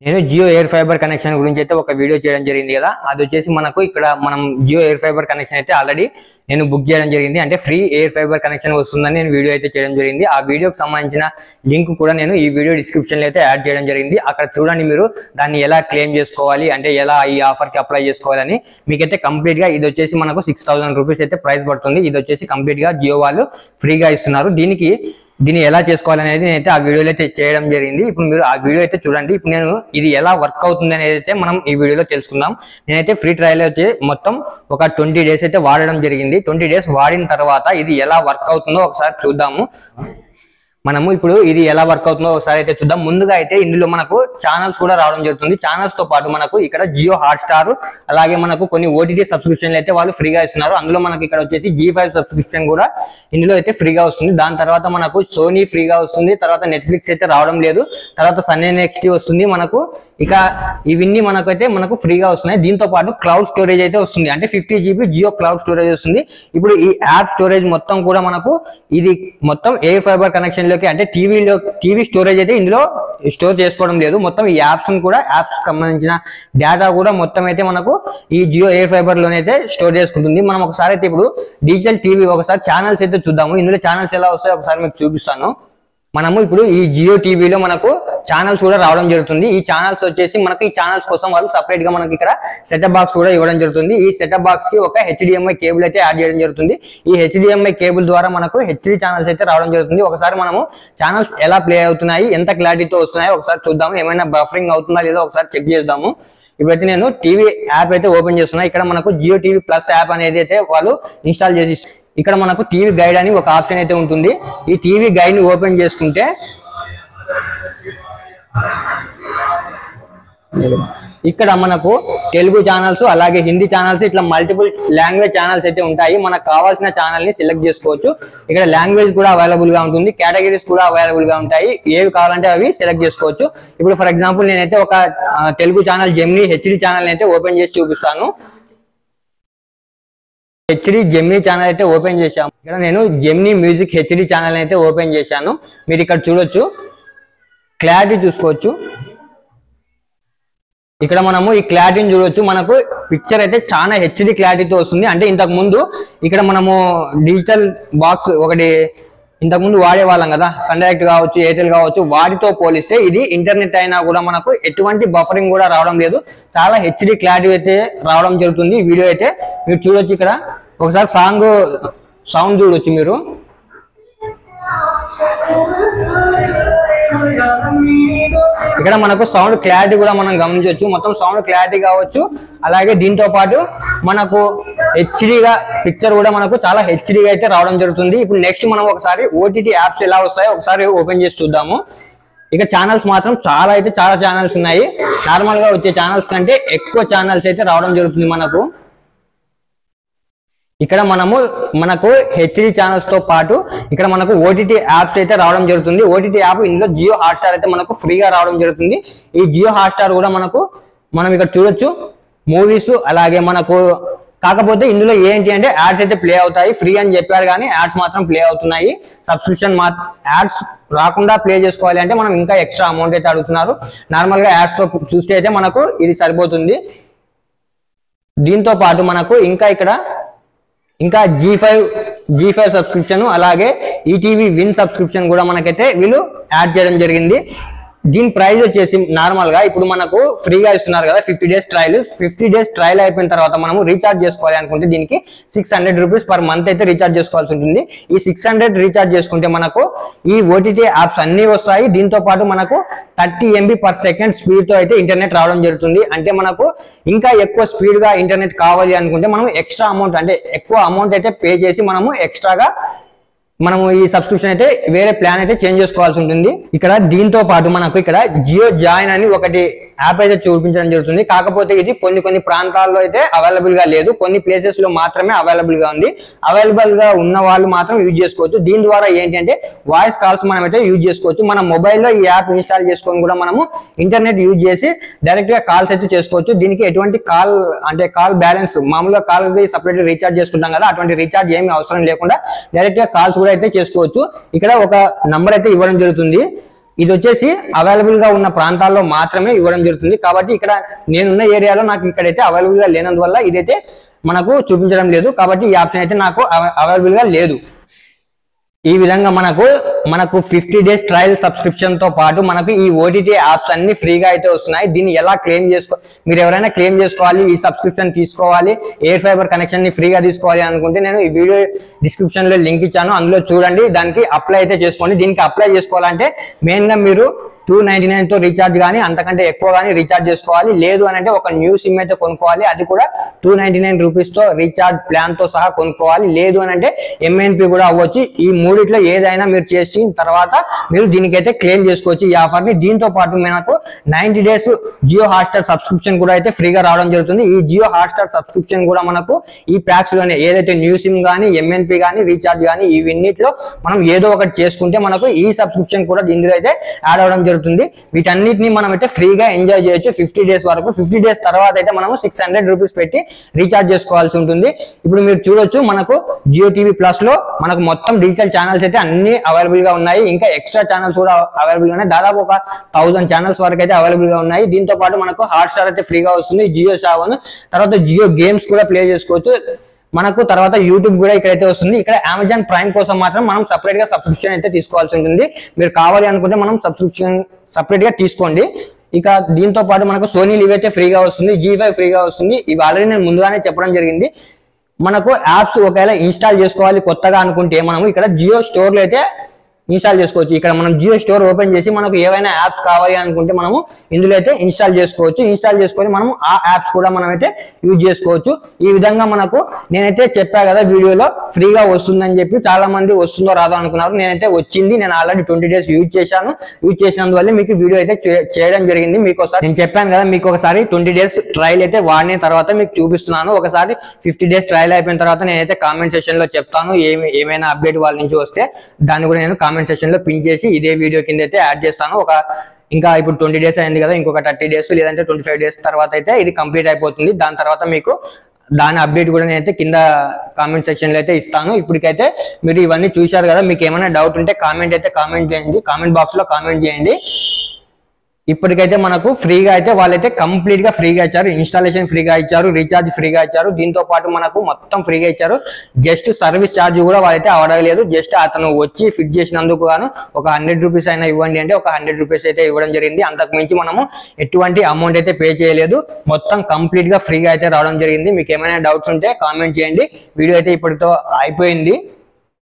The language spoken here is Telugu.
నేను జియో ఎయిర్ ఫైబర్ కనెక్షన్ గురించి అయితే ఒక వీడియో చేయడం జరిగింది కదా. అది వచ్చేసి మనకు ఇక్కడ మనం జియో ఎయిర్ ఫైబర్ కనెక్షన్ అయితే ఆల్రెడీ నేను బుక్ చేయడం జరిగింది. అంటే ఫ్రీ ఎయిర్ ఫైబర్ కనెక్షన్ వస్తుందని నేను వీడియో అయితే చేయడం జరిగింది. ఆ వీడియోకి సంబంధించిన లింక్ కూడా నేను ఈ వీడియో డిస్క్రిప్షన్ లో అయితే యాడ్ చేయడం జరిగింది. అక్కడ చూడండి మీరు దాన్ని ఎలా క్లెయిమ్ చేసుకోవాలి, అంటే ఎలా ఈ ఆఫర్ కి అప్లై చేసుకోవాలని మీకైతే కంప్లీట్ గా ఇది వచ్చేసి మనకు 6000 రూపీస్ అయితే ప్రైస్ పడుతుంది. ఇది వచ్చేసి కంప్లీట్ గా జియో వాళ్ళు ఫ్రీగా ఇస్తున్నారు. దీన్ని ఎలా చేసుకోవాలనేది నేనైతే ఆ వీడియోలో అయితే చేయడం జరిగింది. ఇప్పుడు మీరు ఆ వీడియో అయితే చూడండి. ఇప్పుడు నేను ఇది ఎలా వర్క్ అవుతుంది అనేది అయితే మనం ఈ వీడియోలో తెలుసుకుందాం. నేనైతే ఫ్రీ ట్రయల్ అయితే మొత్తం ఒక 20 డేస్ అయితే వాడడం జరిగింది. 20 డేస్ వాడిన తర్వాత ఇది ఎలా వర్క్ అవుతుందో ఒకసారి చూద్దాము. మనము ఇప్పుడు ఇది ఎలా వర్క్ అవుతుందో ఒకసారి అయితే చూద్దాం. ముందుగా అయితే ఇందులో మనకు ఛానల్స్ కూడా రావడం జరుగుతుంది. ఛానల్స్ తో పాటు మనకు ఇక్కడ జియో హాట్స్టార్ అలాగే మనకు కొన్ని ఓటీటీ సబ్స్క్రిప్షన్లు అయితే వాళ్ళు ఫ్రీగా ఇస్తున్నారు. అందులో మనకి ఇక్కడ వచ్చేసి G5 సబ్స్క్రిప్షన్ కూడా ఇందులో అయితే ఫ్రీగా వస్తుంది. దాని తర్వాత మనకు సోనీ ఫ్రీగా వస్తుంది. తర్వాత నెట్ఫ్లిక్స్ అయితే రావడం లేదు. తర్వాత సన్ NXT వస్తుంది మనకు. ఇక ఇవన్నీ మనకు ఫ్రీగా వస్తున్నాయి. దీంతో పాటు క్లౌడ్ స్టోరేజ్ అయితే వస్తుంది. అంటే 50 GB జియో క్లౌడ్ స్టోరేజ్ వస్తుంది. ఇప్పుడు ఈ యాప్ స్టోరేజ్ మొత్తం కూడా మనకు ఇది మొత్తం ఎయిర్ ఫైబర్ కనెక్షన్ లోకి, అంటే టీవీ స్టోరేజ్ అయితే ఇందులో స్టోర్ చేసుకోవడం లేదు. మొత్తం ఈ యాప్స్ సంబంధించిన డేటా కూడా మొత్తం అయితే మనకు ఈ జియో ఎయిర్ ఫైబర్ లోనైతే స్టోర్ చేసుకుంటుంది. మనం ఒకసారి అయితే ఇప్పుడు డిజిటల్ టీవీ ఒకసారి ఛానల్స్ అయితే చూద్దాము. ఇందులో ఛానల్స్ ఎలా వస్తాయో ఒకసారి మీకు చూపిస్తాను. మనము ఇప్పుడు ఈ జియో టీవీలో మనకు ఛానల్స్ కూడా రావడం జరుగుతుంది. ఈ ఛానల్స్ వచ్చేసి మనకి ఈ ఛానల్స్ కోసం వాళ్ళు సపరేట్ గా మనకి ఇక్కడ సెటప్ బాక్స్ కూడా ఇవ్వడం జరుగుతుంది. ఈ సెటప్ బాక్స్ కి ఒక HDMI కేబుల్ అయితే యాడ్ చేయడం జరుగుతుంది. ఈ HDMI కేబుల్ ద్వారా మనకు HD ఛానల్స్ అయితే రావడం జరుగుతుంది. ఒకసారి మనము ఛానల్స్ ఎలా ప్లే అవుతున్నాయి, ఎంత క్లారిటీతో వస్తున్నాయో ఒకసారి చూద్దాము. ఏమైనా బఫరింగ్ అవుతుందా లేదో ఒకసారి చెక్ చేద్దాము. ఇప్పుడైతే నేను టీవీ యాప్ అయితే ఓపెన్ చేస్తున్నా. ఇక్కడ మనకు జియో టీవీ ప్లస్ యాప్ అనేది అయితే వాళ్ళు ఇన్స్టాల్ చేసి, ఇక్కడ మనకు టీవీ గైడ్ అని ఒక ఆప్షన్ అయితే ఉంటుంది. ఈ టీవీ గైడ్ ని ఓపెన్ చేసుకుంటే ఇక్కడ మనకు తెలుగు ఛానల్స్ అలాగే హిందీ ఛానల్స్ ఇట్లా మల్టిపుల్ లాంగ్వేజ్ ఛానల్స్ అయితే ఉంటాయి. మనకు కావాల్సిన ఛానల్ ని సెలెక్ట్ చేసుకోవచ్చు. ఇక్కడ లాంగ్వేజ్ కూడా అవైలబుల్ గా ఉంటుంది, కేటగిరీస్ కూడా అవైలబుల్ గా ఉంటాయి. ఏవి కావాలంటే అవి సెలెక్ట్ చేసుకోవచ్చు. ఇప్పుడు ఫర్ ఎగ్జాంపుల్ నేనైతే ఒక Telugu channel Gemini HD channel అయితే ఓపెన్ చేసి చూపిస్తాను. HD జెమినీ ఛానల్ అయితే ఓపెన్ చేశాము. ఇక్కడ నేను జెమినీ మ్యూజిక్ HD ఛానల్ అయితే ఓపెన్ చేశాను. మీరు ఇక్కడ చూడొచ్చు, క్లారిటీ చూసుకోవచ్చు. ఇక్కడ మనము ఈ క్లారిటీని చూడొచ్చు. మనకు పిక్చర్ అయితే చాలా HD క్లారిటీతో వస్తుంది. అంటే ఇంతకు ముందు ఇక్కడ మనము డిజిటల్ బాక్స్ ఒకటి ఇంతకు ముందు వాడే వాళ్ళం కదా, సన్ డైరెక్ట్ కావచ్చు, ఎయిర్టెల్ కావచ్చు, వాటితో పోలిస్తే ఇది ఇంటర్నెట్ అయినా కూడా మనకు ఎటువంటి బఫరింగ్ కూడా రావడం లేదు. చాలా HD క్లారిటీ అయితే రావడం జరుగుతుంది. వీడియో అయితే మీరు చూడొచ్చు. ఇక్కడ ఒకసారి సౌండ్ చూడొచ్చు మీరు. ఇక్కడ మనకు సౌండ్ క్లారిటీ కూడా మనం గమనించవచ్చు. మొత్తం సౌండ్ క్లారిటీ కావచ్చు. అలాగే దీంతో పాటు మనకు హెచ్డీగా పిక్చర్ కూడా మనకు చాలా హెచ్డీగా అయితే రావడం జరుగుతుంది. ఇప్పుడు నెక్స్ట్ మనం ఒకసారి OTT యాప్స్ ఎలా వస్తాయో ఒకసారి ఓపెన్ చేసి చూద్దాము. ఇక ఛానల్స్ మాత్రం చాలా ఛానల్స్ ఉన్నాయి. నార్మల్ గా వచ్చే ఛానల్స్ కంటే ఎక్కువ ఛానల్స్ అయితే రావడం జరుగుతుంది మనకు. ఇక్కడ మనకు HD ఛానల్స్ తో పాటు ఇక్కడ మనకు OTT యాప్స్ అయితే రావడం జరుగుతుంది. OTT యాప్ ఇందులో జియో హాట్స్టార్ అయితే మనకు ఫ్రీగా రావడం జరుగుతుంది. ఈ జియో హాట్స్టార్ కూడా మనం ఇక్కడ చూడొచ్చు మూవీస్. అలాగే మనకు కాకపోతే ఇందులో ఏంటి అంటే యాడ్స్ అయితే ప్లే అవుతాయి. ఫ్రీ అని చెప్పారు కానీ యాడ్స్ మాత్రం ప్లే అవుతున్నాయి. సబ్స్క్రిప్షన్ యాడ్స్ రాకుండా ప్లే చేసుకోవాలి అంటే మనం ఇంకా ఎక్స్ట్రా అమౌంట్ అయితే అడుగుతున్నారు. నార్మల్ గా యాడ్స్ తో చూస్తే అయితే మనకు ఇది సరిపోతుంది. దీంతో పాటు మనకు ఇంకా G5 సబ్స్క్రిప్షన్ అలాగే ఈటీవీ విన్ సబ్స్క్రిప్షన్ కూడా మనకైతే వీళ్ళు యాడ్ చేయడం జరిగింది. దీని ప్రైస్ వచ్చేసి నార్మల్ గా ఇప్పుడు మనకు ఫ్రీగా ఇస్తున్నారు కదా 50 డేస్ ట్రయల్. 50 డేస్ ట్రయల్ అయిపోయిన తర్వాత మనము రీఛార్జ్ చేసుకోవాలి అనుకుంటే దీనికి 600 రూపీస్ పర్ మంత్ అయితే రీఛార్జ్ చేసుకోవాల్సి ఉంటుంది. ఈ 600 రీఛార్జ్ చేసుకుంటే మనకు ఈ OTT యాప్స్ అన్ని వస్తాయి. దీంతో పాటు మనకు 30 MB/s స్పీడ్ తో అయితే ఇంటర్నెట్ రావడం జరుగుతుంది. అంటే మనకు ఇంకా ఎక్కువ స్పీడ్ గా ఇంటర్నెట్ కావాలి అనుకుంటే మనం ఎక్స్ట్రా అమౌంట్, అంటే ఎక్కువ అమౌంట్ అయితే పే చేసి మనము ఎక్స్ట్రాగా మనము ఈ సబ్స్క్రిప్షన్ అయితే వేరే ప్లాన్ అయితే చేంజ్ చేసుకోవాల్సి ఉంటుంది. ఇక్కడ దీంతో పాటు మనకు ఇక్కడ జియో జాయిన్ అని ఒకటి యాప్ అయితే చూపించడం జరుగుతుంది. కాకపోతే ఇది కొన్ని ప్రాంతాల్లో అయితే అవైలబుల్ గా లేదు, కొన్ని ప్లేసెస్ లో మాత్రమే అవైలబుల్ గా ఉంది. అవైలబుల్ గా ఉన్న వాళ్ళు మాత్రం యూజ్ చేసుకోవచ్చు. దీని ద్వారా ఏంటంటే వాయిస్ కాల్స్ మనం అయితే యూజ్ చేసుకోవచ్చు. మన మొబైల్లో ఈ యాప్ ఇన్స్టాల్ చేసుకొని కూడా మనము ఇంటర్నెట్ యూజ్ చేసి డైరెక్ట్ గా కాల్స్ అయితే చేసుకోవచ్చు. దీనికి ఎటువంటి కాల్ బ్యాలెన్స్, మామూలుగా కాల్ సపరేట్ రీఛార్జ్ చేసుకుంటాం కదా, అటువంటి రీఛార్జ్ ఏమి అవసరం లేకుండా డైరెక్ట్ గా కాల్స్ కూడా అయితే చేసుకోవచ్చు. ఇక్కడ ఒక నంబర్ అయితే ఇవ్వడం జరుగుతుంది. ఇది వచ్చేసి అవైలబుల్ గా ఉన్న ప్రాంతాల్లో మాత్రమే ఇవ్వడం జరుగుతుంది. కాబట్టి ఇక్కడ నేనున్న ఏరియాలో నాకు ఇక్కడైతే అవైలబుల్ గా లేనందువల్ల ఇదైతే మనకు చూపించడం లేదు. కాబట్టి ఈ ఆప్షన్ అయితే నాకు అవైలబుల్ గా లేదు. ఈ విధంగా మనకు 50 days ట్రయల్ సబ్స్క్రిప్షన్ తో పాటు మనకు ఈ ఓటీటీ యాప్స్ అన్ని ఫ్రీగా అయితే వస్తున్నాయి. దీన్ని ఎలా క్లెయిమ్ మీరు ఎవరైనా క్లెయిమ్ చేసుకోవాలి, ఈ సబ్స్క్రిప్షన్ తీసుకోవాలి, ఎయిర్ ఫైబర్ కనెక్షన్ ని ఫ్రీగా తీసుకోవాలి అనుకుంటే నేను ఈ వీడియో డిస్క్రిప్షన్ లో లింక్ ఇచ్చాను, అందులో చూడండి, దానికి అప్లై అయితే చేసుకోండి. దీనికి అప్లై చేసుకోవాలంటే మెయిన్ గా మీరు 299 తో రీఛార్జ్ కానీ అంతకంటే ఎక్కువ కానీ రీఛార్జ్ చేసుకోవాలి. లేదు అని అంటే ఒక న్యూ సిమ్ అయితే కొనుక్కోవాలి, అది కూడా 299 రూపీస్ తో రీఛార్జ్ ప్లాన్ తో సహా కొనుక్కోవాలి. లేదు అని అంటే ఎంఎన్పి కూడా అవ్వచ్చు. ఈ మూడిట్లో ఏదైనా మీరు చేసిన తర్వాత మీరు దీనికైతే క్లెయిమ్ చేసుకోవచ్చు ఈ ఆఫర్ ని. దీంతో పాటు మనకు 90 days జియో హాట్స్టార్ సబ్స్క్రిప్షన్ కూడా అయితే ఫ్రీగా రావడం జరుగుతుంది. ఈ జియో హాట్స్టార్ సబ్స్క్రిప్షన్ కూడా మనకు ఈ ప్యాక్స్ లోనే ఏదైతే న్యూ సిమ్ కానీ ఎంఎన్పి కానీ రీఛార్జ్ కానీ ఇవన్నిట్లో మనం ఏదో ఒకటి చేసుకుంటే మనకు ఈ సబ్స్క్రిప్షన్ కూడా ఇందులో అయితే యాడ్ అవడం జరుగుతుంది. వీటన్నిటిని మనం అయితే ఫ్రీగా ఎంజాయ్ చేయొచ్చు 50 days వరకు. 50 days తర్వాత అయితే మనము 600 రూపీస్ పెట్టి రీఛార్జ్ చేసుకోవాల్సి ఉంటుంది. ఇప్పుడు మీరు చూడొచ్చు, మనకు జియో టీవీ ప్లస్ లో మనకు మొత్తం డిజిటల్ ఛానల్స్ అయితే అన్ని అవైలబుల్ గా ఉన్నాయి. ఇంకా ఎక్స్ట్రా ఛానల్స్ కూడా అవైలబుల్ గా ఉన్నాయి. దాదాపు ఒక 1000 ఛానల్స్ వరకు అయితే అవైలబుల్ గా ఉన్నాయి. దీంతో పాటు మనకు హాట్స్టార్ అయితే ఫ్రీగా వస్తుంది, జియో సావన్, తర్వాత జియో గేమ్స్ కూడా ప్లే చేసుకోవచ్చు. మనకు తర్వాత యూట్యూబ్ కూడా ఇక్కడైతే వస్తుంది. ఇక్కడ అమెజాన్ ప్రైమ్ కోసం మాత్రం మనం సపరేట్ గా సబ్స్క్రిప్షన్ అయితే తీసుకోవాల్సి ఉంటుంది. మీరు కావాలి అనుకుంటే మనం సబ్స్క్రిప్షన్ సపరేట్ గా తీసుకోండి. ఇక దీంతో పాటు మనకు సోనీ లివ్ అయితే ఫ్రీగా వస్తుంది, G5 ఫ్రీగా వస్తుంది. ఇవి ఆల్రెడీ నేను ముందుగానే చెప్పడం జరిగింది. మనకు యాప్స్ ఒకవేళ ఇన్స్టాల్ చేసుకోవాలి కొత్తగా అనుకుంటే మనము ఇక్కడ జియో స్టోర్ లో అయితే ఇన్స్టాల్ చేసుకోవచ్చు. ఇక్కడ మనం జియో స్టోర్ ఓపెన్ చేసి మనకు ఏవైనా యాప్స్ కావాలి అనుకుంటే మనము ఇందులో అయితే ఇన్స్టాల్ చేసుకోవచ్చు. ఇన్స్టాల్ చేసుకొని మనం ఆ యాప్స్ కూడా మనం అయితే యూజ్ చేసుకోవచ్చు. ఈ విధంగా మనకు నేనైతే చెప్పా కదా వీడియోలో ఫ్రీగా వస్తుందని చెప్పి, చాలా మంది వస్తుందో రాదో అనుకున్నారు. నేనైతే వచ్చింది, నేను ఆల్రెడీ 20 days యూజ్ చేశాను. యూజ్ చేసినందువల్ల మీకు వీడియో అయితే చేయడం జరిగింది. మీకు ఒకసారి నేను చెప్పాను కదా, మీకు ఒకసారి 20 days ట్రయల్ అయితే వాడిన తర్వాత మీకు చూపిస్తున్నాను. ఒకసారి 50 days ట్రయల్ అయిపోయిన తర్వాత నేనైతే కామెంట్ సెక్షన్ లో చెప్తాను, ఏమైనా అప్డేట్ వాళ్ళ నుంచి వస్తే దాన్ని కూడా నేను కామెంట్ సెక్షన్ లో పిన్ చేసి ఇదే వీడియో కింద అయితే యాడ్ చేస్తాను. ఇంకా ఇప్పుడు 20 days అయింది కదా, ఇంకొక 30 days లేదంటే 25 days తర్వాత అయితే ఇది కంప్లీట్ అయిపోతుంది. దాని తర్వాత మీకు దాని అప్డేట్ కూడా నేనైతే కింద కామెంట్ సెక్షన్ లో అయితే ఇస్తాను. ఇప్పటికైతే మీరు ఇవన్నీ చూశారు కదా, మీకు ఏమైనా డౌట్ ఉంటే కామెంట్ చేయండి, కామెంట్ బాక్స్ లో కామెంట్ చేయండి. ఇప్పటికైతే మనకు ఫ్రీగా అయితే వాళ్ళైతే కంప్లీట్ గా ఫ్రీగా ఇచ్చారు, ఇన్స్టాలేషన్ ఫ్రీగా ఇచ్చారు, రీఛార్జ్ ఫ్రీగా ఇచ్చారు. దీంతో పాటు మనకు మొత్తం ఫ్రీగా ఇచ్చారు. జస్ట్ సర్వీస్ ఛార్జ్ కూడా వాళ్ళైతే అడగలేదు. జస్ట్ అతను వచ్చి ఫిట్ చేసినందుకు గాను ఒక 100 రూపీస్ అయినా ఇవ్వండి అంటే ఒక 100 రూపీస్ అయితే ఇవ్వడం జరిగింది. అంతకు మించి మనము ఎటువంటి అమౌంట్ అయితే పే చేయలేదు. మొత్తం కంప్లీట్ గా ఫ్రీగా అయితే రావడం జరిగింది. మీకు ఏమైనా డౌట్స్ ఉంటే కామెంట్ చేయండి. వీడియో అయితే ఇప్పటితో అయిపోయింది.